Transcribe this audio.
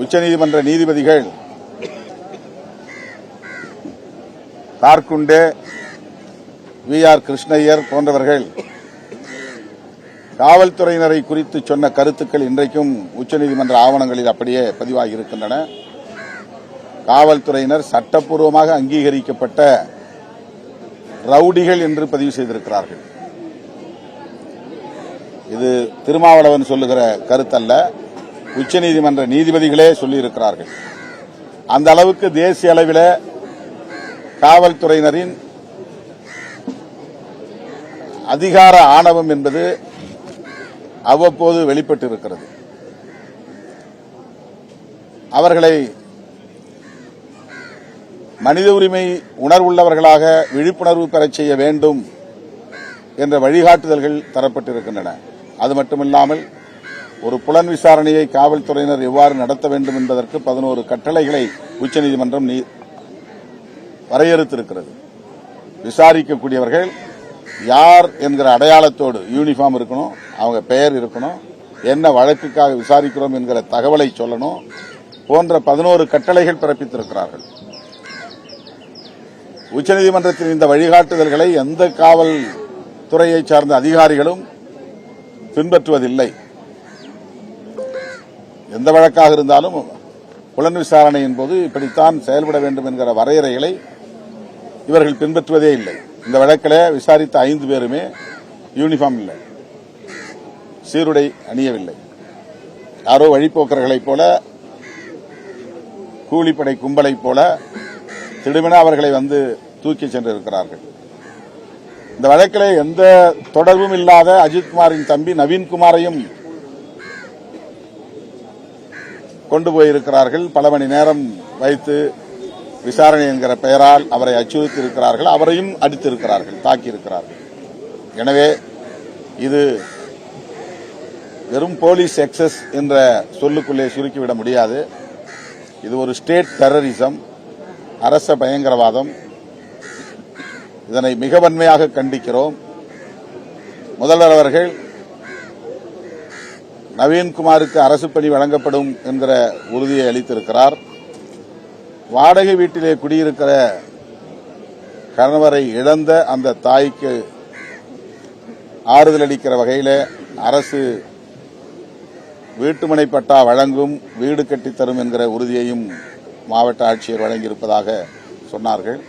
உச்சநீதிமன்ற நீதிபதிகள் கார்குண்டே, வி.ஆர். கிருஷ்ணய்யர் போன்றவர்கள் காவல்துறையினரை குறித்து சொன்ன கருத்துக்கள் இன்றைக்கும் உச்சநீதிமன்ற ஆவணங்களில் அப்படியே பதிவாகி இருக்கின்றன. காவல்துறையினர் சட்டப்பூர்வமாக அங்கீகரிக்கப்பட்ட ரவுடிகள் என்று பதிவு செய்திருக்கிறார்கள். இது திருமாவளவன் சொல்லுகிற கருத்தல்ல, உச்சநீதிமன்ற நீதிபதிகளே சொல்லியிருக்கிறார்கள். அந்த அளவுக்கு தேசிய அளவில் காவல்துறையினரின் அதிகார ஆணவம் என்பது அவ்வப்போது வெளிப்பட்டிருக்கிறது. அவர்களை மனித உரிமை உணர்வுள்ளவர்களாக விழிப்புணர்வு பெறச் செய்ய வேண்டும் என்ற வழிகாட்டுதல்கள் தரப்பட்டிருக்கின்றன. அது மட்டுமில்லாமல் ஒரு புலன் விசாரணையை காவல்துறையினர் எவ்வாறு நடத்த வேண்டும் என்பதற்கு 11 கட்டளைகளை உச்சநீதிமன்றம் வரையறுத்திருக்கிறது. விசாரிக்கக்கூடியவர்கள் யார் என்கிற அடையாளத்தோடு யூனிஃபார்ம் இருக்கணும், அவங்க பெயர் இருக்கணும், என்ன வழக்குக்காக விசாரிக்கிறோம் என்கிற தகவலை சொல்லணும் போன்ற 11 கட்டளைகள் பிறப்பித்திருக்கிறார்கள். உச்சநீதிமன்றத்தின் இந்த வழிகாட்டுதல்களை எந்த காவல்துறையை சார்ந்த அதிகாரிகளும் பின்பற்றுவதில்லை. எந்த வழக்காக இருந்தாலும் புலன் விசாரணையின் போது இப்படித்தான் செயல்பட வேண்டும் என்கிற வரையறைகளை இவர்கள் பின்பற்றுவதே இல்லை. இந்த வழக்கில் விசாரித்த 5 பேருமே யூனிஃபார்ம் இல்லை, சீருடை அணியவில்லை. யாரோ வழிப்போக்கர்களைப் போல, கூலிப்படை கும்பலைப் போல திடுமென அவர்களை வந்து தூக்கி சென்றிருக்கிறார்கள். இந்த வழக்கில் எந்த தொடர்பும் இல்லாத அஜித்குமாரின் தம்பி நவீன்குமாரையும் கொண்டு போயிருக்கிறார்கள். பல மணி நேரம் வைத்து விசாரணை என்கிற பெயரால் அவரை அச்சுறுத்தி இருக்கிறார்கள், அவரையும் அடித்திருக்கிறார்கள், தாக்கியிருக்கிறார்கள். எனவே இது வெறும் போலீஸ் எக்ஸஸ் என்ற சொல்லுக்குள்ளே சுருக்கிவிட முடியாது. இது ஒரு ஸ்டேட் டெரரிசம், அரச பயங்கரவாதம். இதனை மிக வன்மையாக கண்டிக்கிறோம். முதல்வர் அவர்கள் நவீன்குமாருக்கு அரசு பணி வழங்கப்படும் என்கிற உறுதியை அளித்திருக்கிறார். வாடகை வீட்டிலே குடியிருக்கிற கணவரை இழந்த அந்த தாய்க்கு ஆறுதல் அளிக்கிற வகையில் அரசு வீட்டுமனை பட்டா வழங்கும், வீடு கட்டித்தரும் என்கிற உறுதியையும் மாவட்ட ஆட்சியர் வழங்கியிருப்பதாக சொன்னார்கள்.